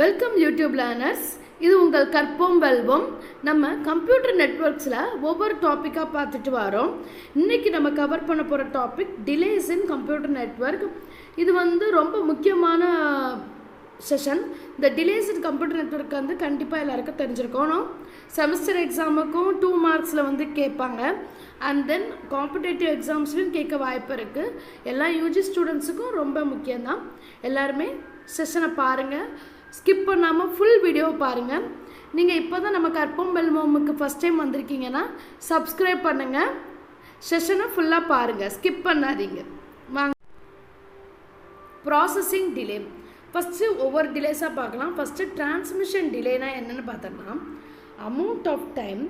Welcome YouTube learners. இது உங்கள் கற்போம் வெல்வோம். நம்ம கம்ப்யூட்டர் நெட்வொர்க்ஸில் ஒவ்வொரு டாப்பிக்காக பார்த்துட்டு வரோம். இன்றைக்கி நம்ம கவர் பண்ண போகிற topic delays in computer network. இது ரொம்ப முக்கியமான செஷன். இந்த டிலேஸ் இன் கம்ப்யூட்டர் நெட்வொர்க் கண்டிப்பாக எல்லாருக்கும் தெரிஞ்சிருக்கணும். செமஸ்டர் எக்ஸாமுக்கும் 2 மார்க்ஸில் கேட்பாங்க. அண்ட் தென் காம்படேட்டிவ் எக்ஸாம்ஸ்லையும் கேட்க வாய்ப்பு இருக்குது. எல்லா யூஜி ஸ்டூடெண்ட்ஸுக்கும் ரொம்ப முக்கியம்தான். எல்லாருமே செஷனை பாருங்கள், ஸ்கிப் பண்ணாமல் ஃபுல் வீடியோவை பாருங்கள். நீங்கள் இப்போ தான் நம்ம கற்போம் வெல்வோமுக்கு ஃபஸ்ட் டைம் வந்திருக்கீங்கன்னா சப்ஸ்கிரைப் பண்ணுங்கள், செஷனை ஃபுல்லாக பாருங்கள், ஸ்கிப் பண்ணாதீங்க. வாங்க. Processing delay. ஃபஸ்ட்டு ஒவ்வொரு டிலேஸாக பார்க்கலாம். ஃபஸ்ட்டு டிரான்ஸ்மிஷன் டிலேனா என்னென்னு பார்த்தோம்னா, amount of time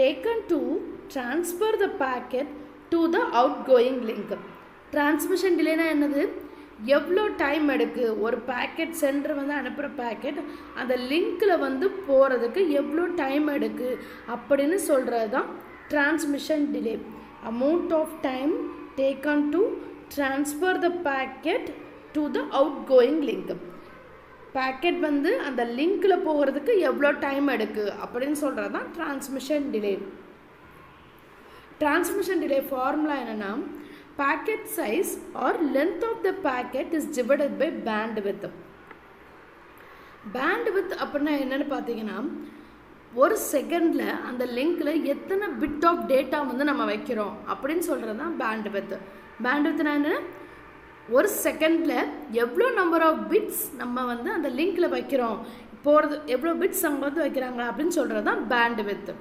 taken to transfer the packet to the outgoing link. Transmission டிலேனா என்னது? எவ்வளோ டைம் எடுக்கு ஒரு பேக்கெட் சென்டர் அனுப்புகிற பேக்கெட் அந்த லிங்க்கில் போகிறதுக்கு எவ்வளோ டைம் எடுக்கு அப்படின்னு சொல்கிறது தான் transmission delay. Amount of time taken to transfer the packet to the outgoing link. Packet அந்த லிங்க்கில் போகிறதுக்கு எவ்வளோ டைம் எடுக்கு அப்படின்னு சொல்கிறது தான் transmission delay. Transmission delay formula என்னென்னா, packet size or length of the packet is divided by bandwidth. bandwidth அப்படின்னா என்னன்னு பார்த்தீங்கன்னா, ஒரு செகண்டில் அந்த லிங்க்கில் எத்தனை பிட் ஆஃப் டேட்டா நம்ம வைக்கிறோம் அப்படின்னு சொல்கிறது தான் பேண்ட்வித். பேண்ட்வித்னா என்ன? ஒரு செகண்டில் எவ்வளோ நம்பர் ஆஃப் பிட்ஸ் நம்ம அந்த லிங்க்கில் வைக்கிறோம், போகிறது எவ்வளோ பிட்ஸ் அவங்க வைக்கிறாங்க அப்படின்னு சொல்கிறது தான் bandwidth.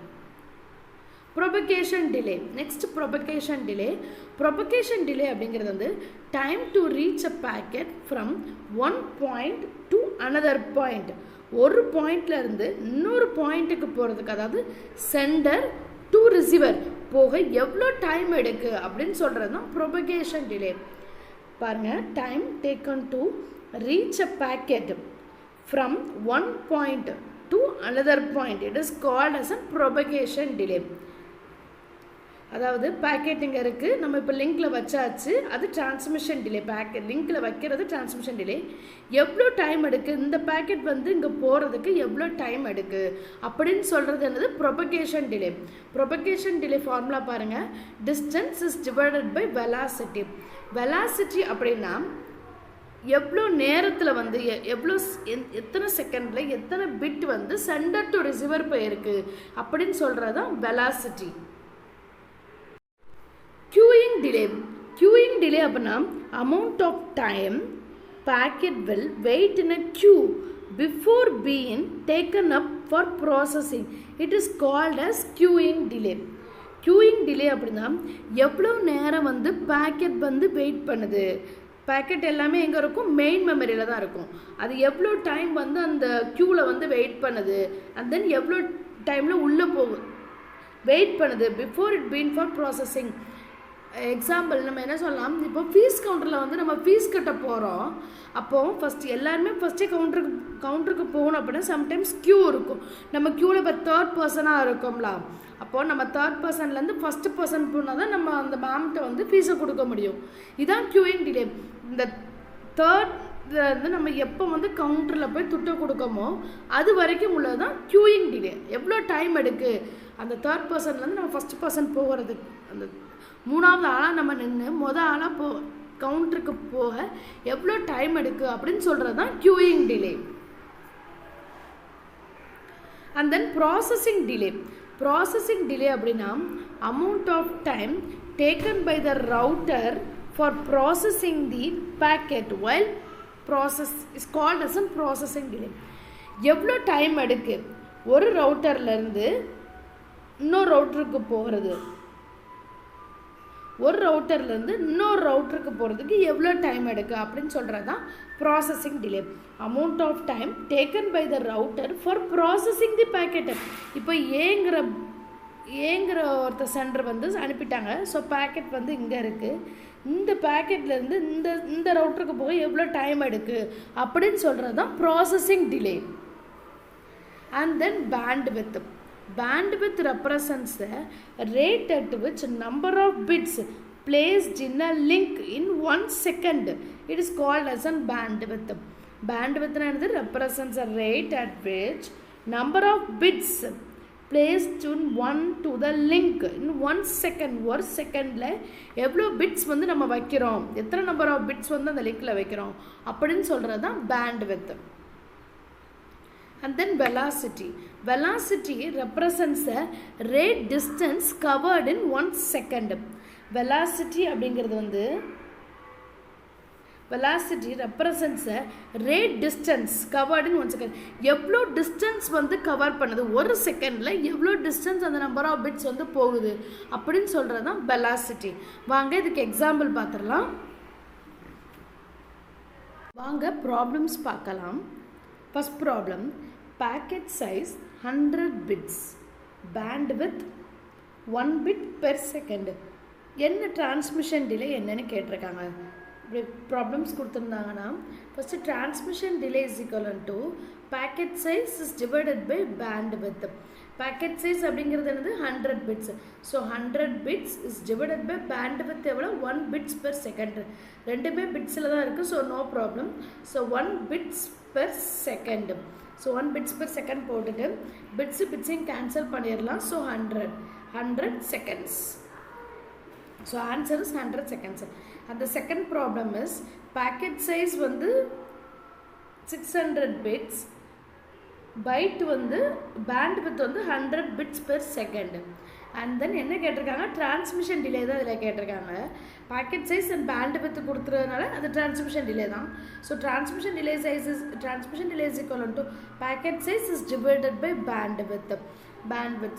propagation delay. next propagation delay. propagation delay அப்படிங்கிறது time to reach a packet from one point to another point. ஒரு பாயிண்ட்ல இருந்து இன்னொரு பாயிண்ட்டுக்கு போகிறதுக்கு, அதாவது சென்டர் டு ரிசீவர் போக எவ்வளோ டைம் எடுக்கு அப்படின்னு சொல்கிறது தான் propagation delay. பாருங்க, time taken to reach a packet from one point to another point, it is called as a propagation delay. அதாவது பேக்கெட் இங்கே இருக்குது, நம்ம இப்போ லிங்க்கில் வச்சாச்சு, அது டிரான்ஸ்மிஷன் டிலே. பேக்கெட் லிங்க்கில் வைக்கிறது டிரான்ஸ்மிஷன் டிலே. எவ்வளோ டைம் எடுக்கு இந்த பேக்கெட் இங்கே போகிறதுக்கு எவ்வளோ டைம் எடுக்கு அப்படின்னு சொல்கிறது என்னது? Propagation delay. Propagation delay formula பாருங்கள். Distance is divided by velocity. Velocity அப்படின்னா எவ்வளோ நேரத்தில் எவ்வளோ எத்தனை செகண்டில் எத்தனை பிட் சென்டர் டு ரிசீவர் போயிருக்கு அப்படின்னு சொல்கிறது தான் velocity. queuing delay. queuing delay அப்படின்னா amount of time packet will wait in a queue before being taken up for processing. It is called as queuing delay. queuing delay அப்படின்னா எவ்வளோ நேரம் packet wait பண்ணுது. Packet எல்லாமே எங்கே இருக்கும்? Main மெமரியில் தான் இருக்கும். அது எவ்வளோ டைம் அந்த க்யூவில் வெயிட் பண்ணுது, அண்ட் தென் எவ்வளோ டைமில் உள்ளே போகும் வெயிட் பண்ணுது before it been for processing. Example நம்ம என்ன சொல்லலாம், இப்போ ஃபீஸ் கவுண்டரில் நம்ம ஃபீஸ் கட்ட போகிறோம். அப்போது ஃபஸ்ட்டு எல்லாருமே ஃபஸ்ட்டே கவுண்டருக்கு போகணும் அப்படின்னா சம்டைம்ஸ் க்யூ இருக்கும். நம்ம க்யூவில் இப்போ தேர்ட் பர்சனாக இருக்கோம்ல, அப்போது நம்ம தேர்ட் பர்சன்லேருந்து ஃபஸ்ட்டு பர்சன் போனால் தான் நம்ம அந்த மேம்கிட்ட ஃபீஸை கொடுக்க முடியும். இதுதான் க்யூயிங் டிலே. இந்த தேர்ட் நம்ம எப்போ கவுண்டரில் போய் துட்டை கொடுக்கமோ அது வரைக்கும் உள்ளது தான் க்யூயிங் டிலே. எவ்வளோ டைம் எடுக்கு அந்த தேர்ட் பர்சன்லேருந்து நம்ம ஃபஸ்ட் பர்சன் போகிறதுக்கு, அந்த மூணாவது ஆளாக நம்ம நின்று ஆளாக கவுண்டருக்கு போக எவ்வளோ டைம் எடுக்கு அப்படின்னு சொல்கிறது தான் queuing delay. And then processing delay. Processing delay அப்படின்னா amount of time taken by the router for processing the packet while process is called as a processing delay. எவ்வளோ டைம் எடுக்கு ஒரு ரவுட்டர்லேருந்து இன்னொரு ரவுட்டருக்கு போகிறது, ஒரு ரவுட்டர்லேருந்து இன்னொரு ரவுட்டருக்கு போகிறதுக்கு எவ்வளோ டைம் எடுக்கு அப்படின்னு சொல்கிறது தான் processing delay. Amount of time taken by the router for processing the packet. இப்போ ஏங்கிற ஒருத்தர் சென்டர் அனுப்பிட்டாங்க. ஸோ பேக்கெட் இங்கே இருக்குது. இந்த பேக்கெட்லேருந்து இந்த ரவுட்டருக்கு போக எவ்வளோ டைம் எடுக்கு அப்படின்னு சொல்கிறது தான் processing delay. And then bandwidth. Bandwidth represents the rate at which number of bits placed in a link in 1 second. It is called as a bandwidth. bandwidth represents a rate at which number of bits placed in one to the link in 1 second. ஒரு செகண்டில் எவ்வளோ bits வந்து நம்ம வைக்கிறோம், எத்தனை number of bits வந்து அந்த லிங்கில் வைக்கிறோம் அப்படின்னு சொல்கிறது தான் bandwidth. And then velocity. Velocity represents a rate distance covered in 1 second. Velocity அப்படிங்கிறது வந்து velocity represents a rate distance covered in 1 second. எவ்வளோ டிஸ்டன்ஸ் வந்து கவர் பண்ணுது, ஒரு செகண்டில் எவ்வளோ டிஸ்டன்ஸ் அந்த நம்பர் ஆஃப் பிட்ஸ் வந்து போகுது அப்படின்னு சொல்கிறது தான் velocity. வாங்க இதுக்கு எக்ஸாம்பிள் பார்த்துடலாம். வாங்க ப்ராப்ளம்ஸ் பார்க்கலாம். First problem, packet size 100 bits, bandwidth 1 bit per second. என்ன transmission delay என்னன்னு கேட்டிருக்காங்க. இப்படி ப்ராப்ளம்ஸ் கொடுத்துருந்தாங்கன்னா first transmission delay is equivalent to packet size is divided by bandwidth. packet size அப்படிங்கிறது என்னது 100 bits. So 100 bits is divided by bandwidth எவ்வளோ 1 bits per second. ரெண்டுமே பிட்ஸில் தான் இருக்குது, so no problem. So 1 bits per second. So 1 bits per second போட்டுட்டு பிட்ஸையும் cancel பண்ணிடலாம். So 100 seconds. So answer is 100 seconds. அந்த second problem is packet size வந்து 600 bits, பைட் வந்து பேண்ட்வித் வந்து 100 bits per second. And then என்ன கேட்டிருக்காங்க, transmission delay தான் இதில் கேட்டிருக்காங்க. பாக்கெட் சைஸ் அண்ட் பேண்ட்வித் கொடுத்துறதுனால அது டிரான்ஸ்மிஷன் டிலே தான். So transmission delay is equal to packet size is divided by bandwidth.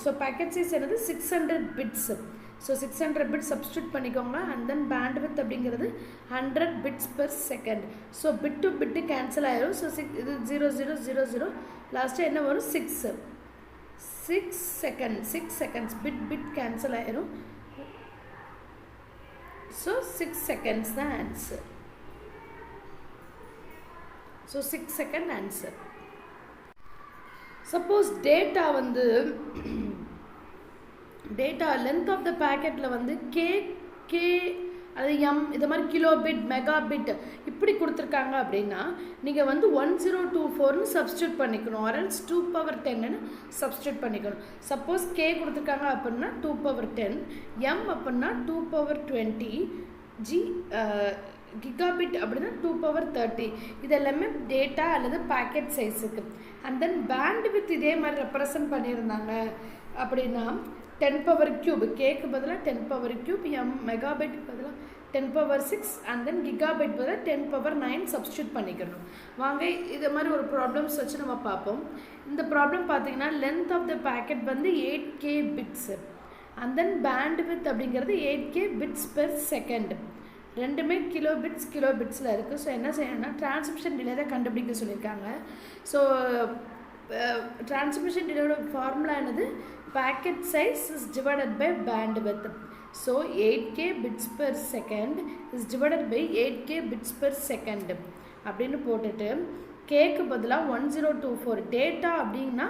So packet size என்னது 600 bits. ஸோ 600 bits சப்ஸ்டியூட் பண்ணிக்கோங்க. அண்ட் தென் பேண்ட்வித் அப்படிங்கிறது 100 bits per second. So bit to bit cancel ஆயிரும். So இது 0000 லாஸ்ட்டாக என்ன வரும் 6 seconds bit cancel ஆயிரும். So 6 seconds தான் answer. So 6 second answer. Suppose data வந்து டேட்டா லென்த் ஆஃப் த பேக்கெட்டில் வந்து கே அது எம் இது மாதிரி கிலோ பிட் மெகா பிட் இப்படி கொடுத்துருக்காங்க அப்படின்னா நீங்கள் வந்து 1024ன்னு சப்ஸ்டியூட் பண்ணிக்கணும், ஆர்எல்ஸ் 2^10ன்னு சப்ஸ்டியூட் பண்ணிக்கணும். சப்போஸ் கே கொடுத்துருக்காங்க அப்படின்னா 2^10, எம் அப்படின்னா 2^20, கிகாபிட் அப்படின்னா 2^30. இது எல்லாமே டேட்டா அல்லது பேக்கெட் சைஸுக்கு. அண்ட் தென் பேண்ட்வித் இதே மாதிரி ரெப்ரசன்ட் பண்ணியிருந்தாங்க அப்படின்னா 10^3, கேக்கு பதிலாக 10^3, எம் மெகாபைட்டுக்கு பதிலாக 10^6 அண்ட் தென் கிகாபைட் பதிலாக 10^9 சப்ஸ்டியூட் பண்ணிக்கணும். வாங்க இது மாதிரி ஒரு ப்ராப்ளம்ஸ் வச்சு நம்ம பார்ப்போம். இந்த ப்ராப்ளம் பார்த்தீங்கன்னா லென்த் ஆஃப் த பேக்கெட் வந்து 8K bits and then bandwidth அப்படிங்கிறது 8K bits per second. ரெண்டுமே கிலோ பிட்ஸில் இருக்குது. ஸோ என்ன செய்யணும்னா டிரான்ஸ்மிஷன் டிலே தான் கண்டுபிடிக்க சொல்லியிருக்காங்க. ஸோ டிரான்ஸ்மிஷன் டிலேயோட ஃபார்முலா என்னது, packet size is divided by bandwidth. So 8K bits per second is divided by 8K bits per second அப்படின்னு போட்டுட்டு கேக்கு பதிலாக 1024, டேட்டா அப்படின்னா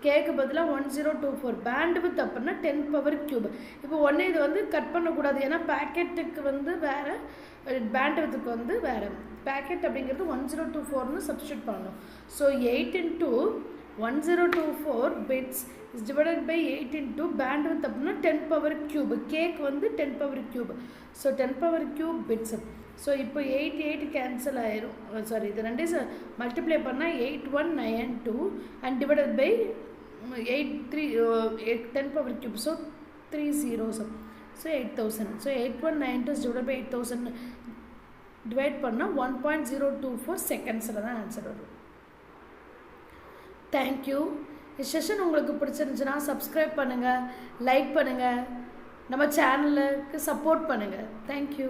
கேக்கு பதிலாக 1024, பேண்ட்வித் அப்படின்னா 10^3. இப்போ ஒன்று இது வந்து கட் பண்ணக்கூடாது, ஏன்னா பேக்கெட்டுக்கு வந்து வேறு, பேண்ட்வித்துக்கு வந்து வேறு. பேக்கெட் அப்படிங்கிறது 1024ன்னு சப்ஸ்டியூட் பண்ணணும். So 8 into 1024 bits is divided by 8 into bandwidth அப்படின்னா 10^3, கேக் வந்து 10^3. So 10^3 bits. ஸோ இப்போ 8 கேன்சல் ஆயிரும். சாரி, இது ரெண்டே மல்டிப்ளை பண்ணால் 8192 and divided by 10^3. So 3 zeros. So 8000. So 8192 divide by 8000 divide பண்ணால் 1.024 செகண்ட்ஸில் தான் ஆன்சர் வரும். தேங்க்யூ. இந்த செஷன் உங்களுக்கு பிடிச்சிருந்துச்சுன்னா சப்ஸ்கிரைப் பண்ணுங்கள், லைக் பண்ணுங்கள், நம்ம சேனலுக்கு சப்போர்ட் பண்ணுங்கள். தேங்க்யூ.